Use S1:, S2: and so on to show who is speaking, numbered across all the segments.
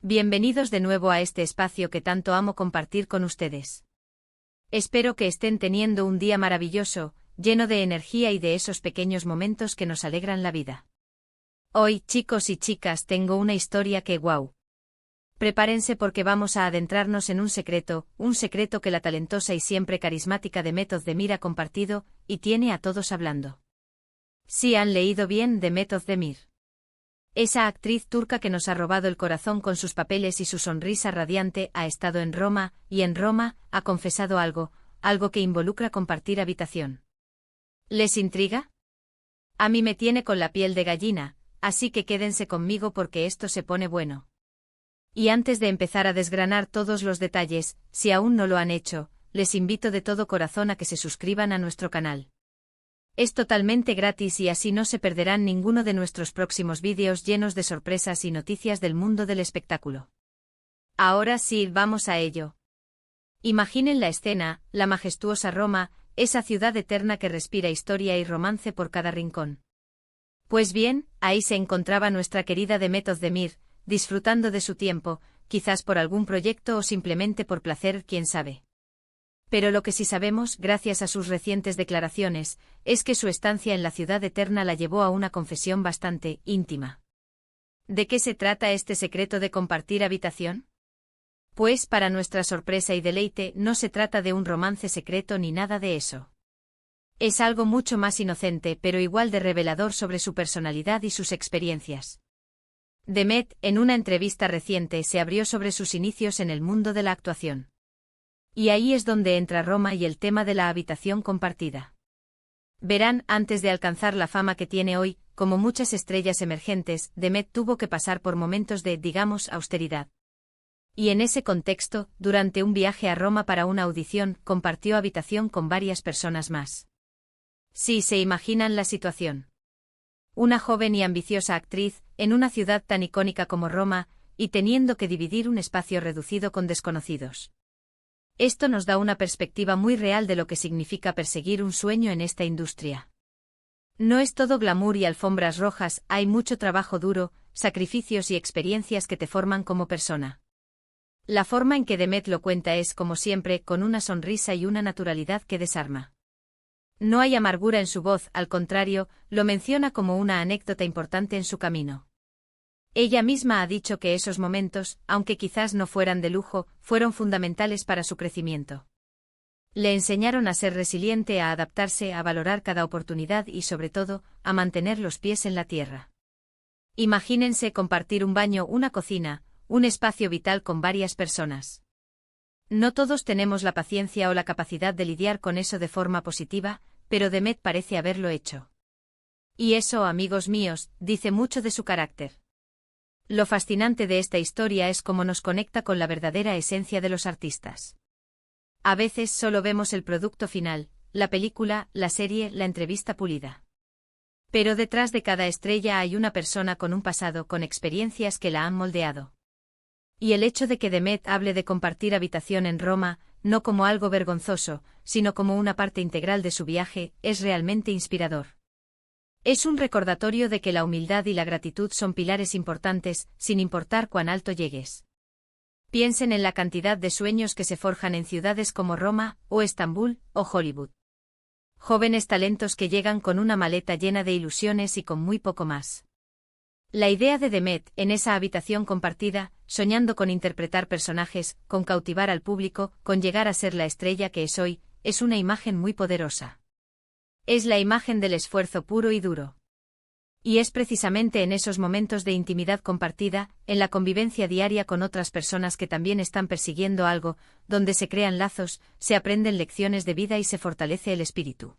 S1: Bienvenidos de nuevo a este espacio que tanto amo compartir con ustedes. Espero que estén teniendo un día maravilloso, lleno de energía y de esos pequeños momentos que nos alegran la vida. Hoy, chicos y chicas, tengo una historia que ¡guau! Prepárense porque vamos a adentrarnos en un secreto que la talentosa y siempre carismática Demet Özdemir ha compartido, y tiene a todos hablando. Sí, han leído bien, Demet Özdemir. Esa actriz turca que nos ha robado el corazón con sus papeles y su sonrisa radiante ha estado en Roma, y en Roma ha confesado algo que involucra compartir habitación. ¿Les intriga? A mí me tiene con la piel de gallina, así que quédense conmigo porque esto se pone bueno. Y antes de empezar a desgranar todos los detalles, si aún no lo han hecho, les invito de todo corazón a que se suscriban a nuestro canal. Es totalmente gratis y así no se perderán ninguno de nuestros próximos vídeos llenos de sorpresas y noticias del mundo del espectáculo. Ahora sí, vamos a ello. Imaginen la escena, la majestuosa Roma, esa ciudad eterna que respira historia y romance por cada rincón. Pues bien, ahí se encontraba nuestra querida Demet Özdemir, disfrutando de su tiempo, quizás por algún proyecto o simplemente por placer, quién sabe. Pero lo que sí sabemos, gracias a sus recientes declaraciones, es que su estancia en la ciudad eterna la llevó a una confesión bastante íntima. ¿De qué se trata este secreto de compartir habitación? Pues, para nuestra sorpresa y deleite, no se trata de un romance secreto ni nada de eso. Es algo mucho más inocente pero igual de revelador sobre su personalidad y sus experiencias. Demet, en una entrevista reciente, se abrió sobre sus inicios en el mundo de la actuación. Y ahí es donde entra Roma y el tema de la habitación compartida. Verán, antes de alcanzar la fama que tiene hoy, como muchas estrellas emergentes, Demet tuvo que pasar por momentos de, digamos, austeridad. Y en ese contexto, durante un viaje a Roma para una audición, compartió habitación con varias personas más. Sí, se imaginan la situación. Una joven y ambiciosa actriz, en una ciudad tan icónica como Roma, y teniendo que dividir un espacio reducido con desconocidos. Esto nos da una perspectiva muy real de lo que significa perseguir un sueño en esta industria. No es todo glamour y alfombras rojas, hay mucho trabajo duro, sacrificios y experiencias que te forman como persona. La forma en que Demet lo cuenta es, como siempre, con una sonrisa y una naturalidad que desarma. No hay amargura en su voz, al contrario, lo menciona como una anécdota importante en su camino. Ella misma ha dicho que esos momentos, aunque quizás no fueran de lujo, fueron fundamentales para su crecimiento. Le enseñaron a ser resiliente, a adaptarse, a valorar cada oportunidad y, sobre todo, a mantener los pies en la tierra. Imagínense compartir un baño, una cocina, un espacio vital con varias personas. No todos tenemos la paciencia o la capacidad de lidiar con eso de forma positiva, pero Demet parece haberlo hecho. Y eso, amigos míos, dice mucho de su carácter. Lo fascinante de esta historia es cómo nos conecta con la verdadera esencia de los artistas. A veces solo vemos el producto final, la película, la serie, la entrevista pulida. Pero detrás de cada estrella hay una persona con un pasado, con experiencias que la han moldeado. Y el hecho de que Demet hable de compartir habitación en Roma, no como algo vergonzoso, sino como una parte integral de su viaje, es realmente inspirador. Es un recordatorio de que la humildad y la gratitud son pilares importantes, sin importar cuán alto llegues. Piensen en la cantidad de sueños que se forjan en ciudades como Roma, o Estambul, o Hollywood. Jóvenes talentos que llegan con una maleta llena de ilusiones y con muy poco más. La idea de Demet, en esa habitación compartida, soñando con interpretar personajes, con cautivar al público, con llegar a ser la estrella que es hoy, es una imagen muy poderosa. Es la imagen del esfuerzo puro y duro. Y es precisamente en esos momentos de intimidad compartida, en la convivencia diaria con otras personas que también están persiguiendo algo, donde se crean lazos, se aprenden lecciones de vida y se fortalece el espíritu.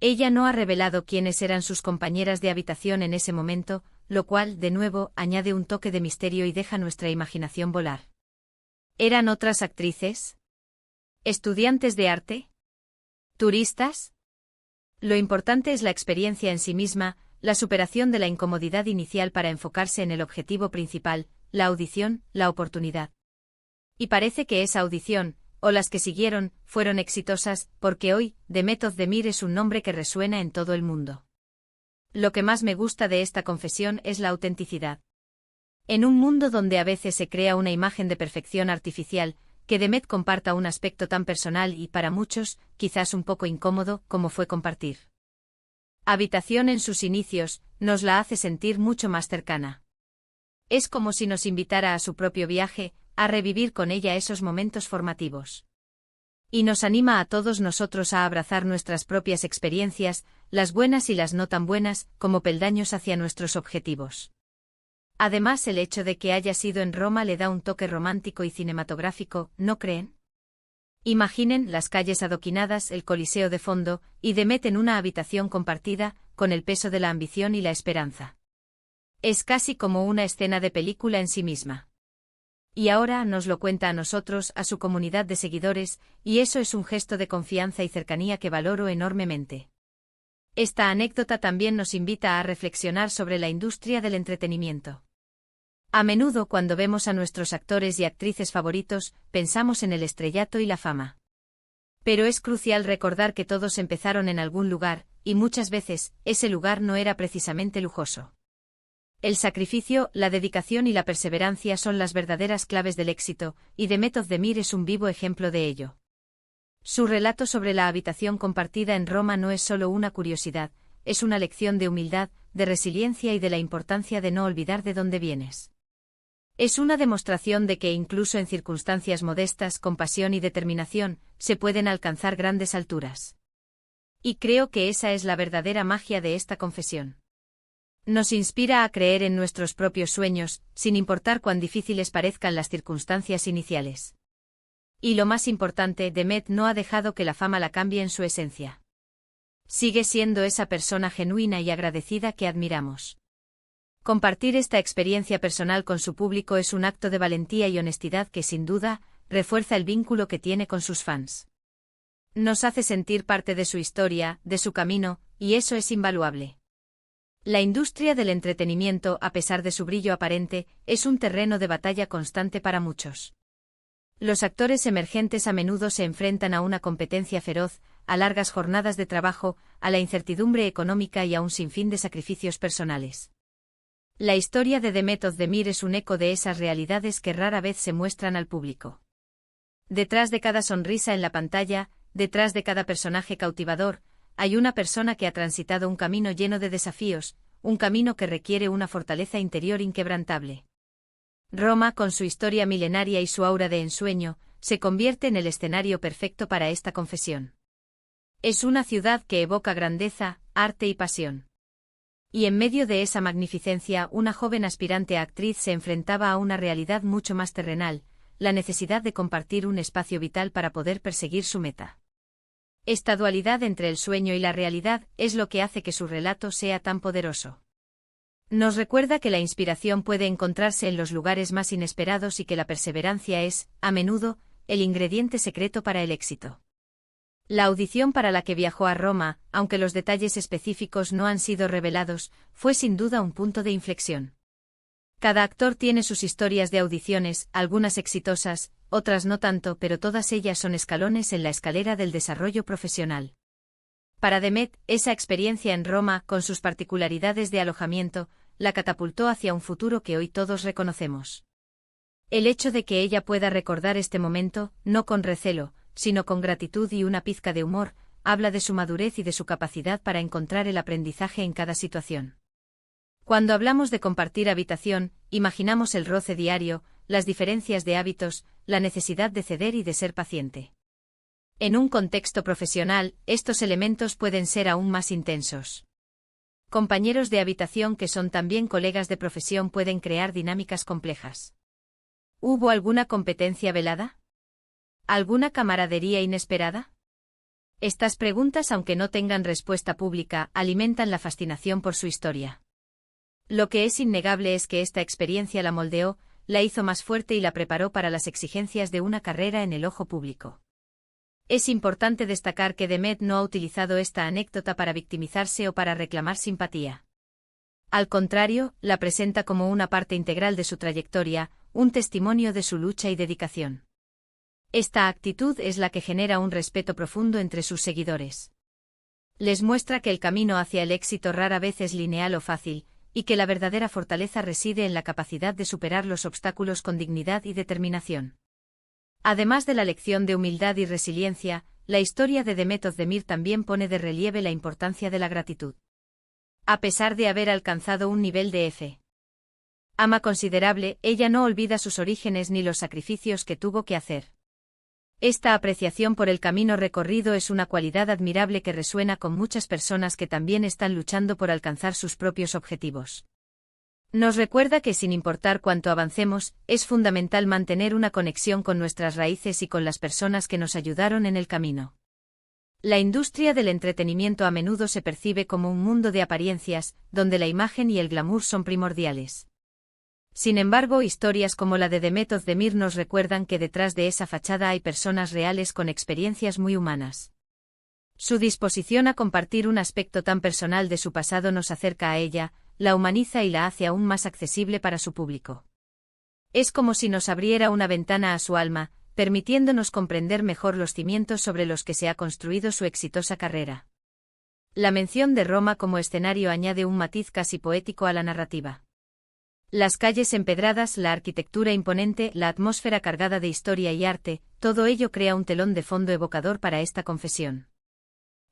S1: Ella no ha revelado quiénes eran sus compañeras de habitación en ese momento, lo cual, de nuevo, añade un toque de misterio y deja nuestra imaginación volar. ¿Eran otras actrices? ¿Estudiantes de arte? ¿Turistas? Lo importante es la experiencia en sí misma, la superación de la incomodidad inicial para enfocarse en el objetivo principal, la audición, la oportunidad. Y parece que esa audición, o las que siguieron, fueron exitosas, porque hoy, Demet Özdemir es un nombre que resuena en todo el mundo. Lo que más me gusta de esta confesión es la autenticidad. En un mundo donde a veces se crea una imagen de perfección artificial, que Demet comparta un aspecto tan personal y, para muchos, quizás un poco incómodo, como fue compartir habitación en sus inicios, nos la hace sentir mucho más cercana. Es como si nos invitara a su propio viaje, a revivir con ella esos momentos formativos. Y nos anima a todos nosotros a abrazar nuestras propias experiencias, las buenas y las no tan buenas, como peldaños hacia nuestros objetivos. Además, el hecho de que haya sido en Roma le da un toque romántico y cinematográfico, ¿no creen? Imaginen las calles adoquinadas, el Coliseo de fondo, y Demet en una habitación compartida, con el peso de la ambición y la esperanza. Es casi como una escena de película en sí misma. Y ahora nos lo cuenta a nosotros, a su comunidad de seguidores, y eso es un gesto de confianza y cercanía que valoro enormemente. Esta anécdota también nos invita a reflexionar sobre la industria del entretenimiento. A menudo cuando vemos a nuestros actores y actrices favoritos, pensamos en el estrellato y la fama. Pero es crucial recordar que todos empezaron en algún lugar, y muchas veces, ese lugar no era precisamente lujoso. El sacrificio, la dedicación y la perseverancia son las verdaderas claves del éxito, y Demet Özdemir es un vivo ejemplo de ello. Su relato sobre la habitación compartida en Roma no es solo una curiosidad, es una lección de humildad, de resiliencia y de la importancia de no olvidar de dónde vienes. Es una demostración de que incluso en circunstancias modestas, con pasión y determinación, se pueden alcanzar grandes alturas. Y creo que esa es la verdadera magia de esta confesión. Nos inspira a creer en nuestros propios sueños, sin importar cuán difíciles parezcan las circunstancias iniciales. Y lo más importante, Demet no ha dejado que la fama la cambie en su esencia. Sigue siendo esa persona genuina y agradecida que admiramos. Compartir esta experiencia personal con su público es un acto de valentía y honestidad que, sin duda, refuerza el vínculo que tiene con sus fans. Nos hace sentir parte de su historia, de su camino, y eso es invaluable. La industria del entretenimiento, a pesar de su brillo aparente, es un terreno de batalla constante para muchos. Los actores emergentes a menudo se enfrentan a una competencia feroz, a largas jornadas de trabajo, a la incertidumbre económica y a un sinfín de sacrificios personales. La historia de Demet Özdemir es un eco de esas realidades que rara vez se muestran al público. Detrás de cada sonrisa en la pantalla, detrás de cada personaje cautivador, hay una persona que ha transitado un camino lleno de desafíos, un camino que requiere una fortaleza interior inquebrantable. Roma, con su historia milenaria y su aura de ensueño, se convierte en el escenario perfecto para esta confesión. Es una ciudad que evoca grandeza, arte y pasión. Y en medio de esa magnificencia, una joven aspirante a actriz se enfrentaba a una realidad mucho más terrenal, la necesidad de compartir un espacio vital para poder perseguir su meta. Esta dualidad entre el sueño y la realidad es lo que hace que su relato sea tan poderoso. Nos recuerda que la inspiración puede encontrarse en los lugares más inesperados y que la perseverancia es, a menudo, el ingrediente secreto para el éxito. La audición para la que viajó a Roma, aunque los detalles específicos no han sido revelados, fue sin duda un punto de inflexión. Cada actor tiene sus historias de audiciones, algunas exitosas, otras no tanto, pero todas ellas son escalones en la escalera del desarrollo profesional. Para Demet, esa experiencia en Roma, con sus particularidades de alojamiento, la catapultó hacia un futuro que hoy todos reconocemos. El hecho de que ella pueda recordar este momento, no con recelo, sino con gratitud y una pizca de humor, habla de su madurez y de su capacidad para encontrar el aprendizaje en cada situación. Cuando hablamos de compartir habitación, imaginamos el roce diario, las diferencias de hábitos, la necesidad de ceder y de ser paciente. En un contexto profesional, estos elementos pueden ser aún más intensos. Compañeros de habitación que son también colegas de profesión pueden crear dinámicas complejas. ¿Hubo alguna competencia velada? ¿Alguna camaradería inesperada? Estas preguntas, aunque no tengan respuesta pública, alimentan la fascinación por su historia. Lo que es innegable es que esta experiencia la moldeó, la hizo más fuerte y la preparó para las exigencias de una carrera en el ojo público. Es importante destacar que Demet no ha utilizado esta anécdota para victimizarse o para reclamar simpatía. Al contrario, la presenta como una parte integral de su trayectoria, un testimonio de su lucha y dedicación. Esta actitud es la que genera un respeto profundo entre sus seguidores. Les muestra que el camino hacia el éxito rara vez es lineal o fácil, y que la verdadera fortaleza reside en la capacidad de superar los obstáculos con dignidad y determinación. Además de la lección de humildad y resiliencia, la historia de Demet Özdemir también pone de relieve la importancia de la gratitud. A pesar de haber alcanzado un nivel de fama considerable, ella no olvida sus orígenes ni los sacrificios que tuvo que hacer. Esta apreciación por el camino recorrido es una cualidad admirable que resuena con muchas personas que también están luchando por alcanzar sus propios objetivos. Nos recuerda que sin importar cuánto avancemos, es fundamental mantener una conexión con nuestras raíces y con las personas que nos ayudaron en el camino. La industria del entretenimiento a menudo se percibe como un mundo de apariencias, donde la imagen y el glamour son primordiales. Sin embargo, historias como la de Demet Özdemir nos recuerdan que detrás de esa fachada hay personas reales con experiencias muy humanas. Su disposición a compartir un aspecto tan personal de su pasado nos acerca a ella, la humaniza y la hace aún más accesible para su público. Es como si nos abriera una ventana a su alma, permitiéndonos comprender mejor los cimientos sobre los que se ha construido su exitosa carrera. La mención de Roma como escenario añade un matiz casi poético a la narrativa. Las calles empedradas, la arquitectura imponente, la atmósfera cargada de historia y arte, todo ello crea un telón de fondo evocador para esta confesión.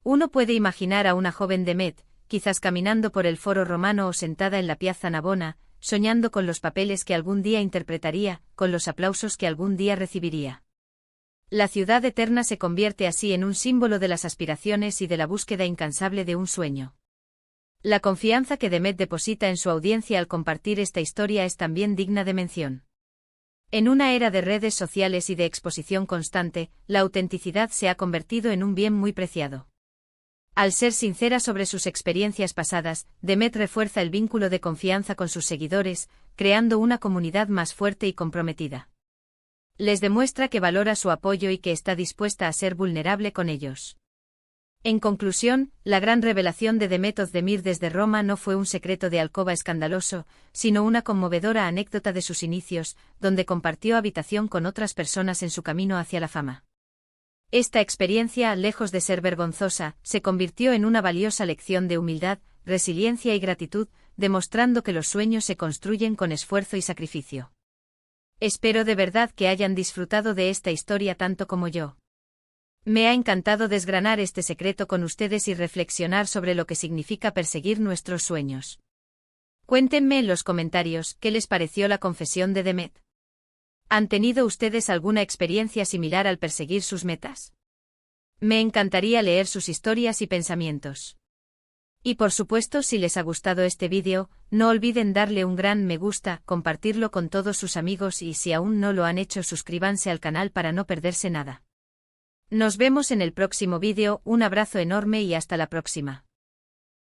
S1: Uno puede imaginar a una joven Demet, quizás caminando por el Foro Romano o sentada en la Piazza Navona, soñando con los papeles que algún día interpretaría, con los aplausos que algún día recibiría. La ciudad eterna se convierte así en un símbolo de las aspiraciones y de la búsqueda incansable de un sueño. La confianza que Demet deposita en su audiencia al compartir esta historia es también digna de mención. En una era de redes sociales y de exposición constante, la autenticidad se ha convertido en un bien muy preciado. Al ser sincera sobre sus experiencias pasadas, Demet refuerza el vínculo de confianza con sus seguidores, creando una comunidad más fuerte y comprometida. Les demuestra que valora su apoyo y que está dispuesta a ser vulnerable con ellos. En conclusión, la gran revelación de Demet Özdemir desde Roma no fue un secreto de alcoba escandaloso, sino una conmovedora anécdota de sus inicios, donde compartió habitación con otras personas en su camino hacia la fama. Esta experiencia, lejos de ser vergonzosa, se convirtió en una valiosa lección de humildad, resiliencia y gratitud, demostrando que los sueños se construyen con esfuerzo y sacrificio. Espero de verdad que hayan disfrutado de esta historia tanto como yo. Me ha encantado desgranar este secreto con ustedes y reflexionar sobre lo que significa perseguir nuestros sueños. Cuéntenme en los comentarios qué les pareció la confesión de Demet. ¿Han tenido ustedes alguna experiencia similar al perseguir sus metas? Me encantaría leer sus historias y pensamientos. Y por supuesto, si les ha gustado este vídeo, no olviden darle un gran me gusta, compartirlo con todos sus amigos y si aún no lo han hecho, suscríbanse al canal para no perderse nada. Nos vemos en el próximo vídeo, un abrazo enorme y hasta la próxima.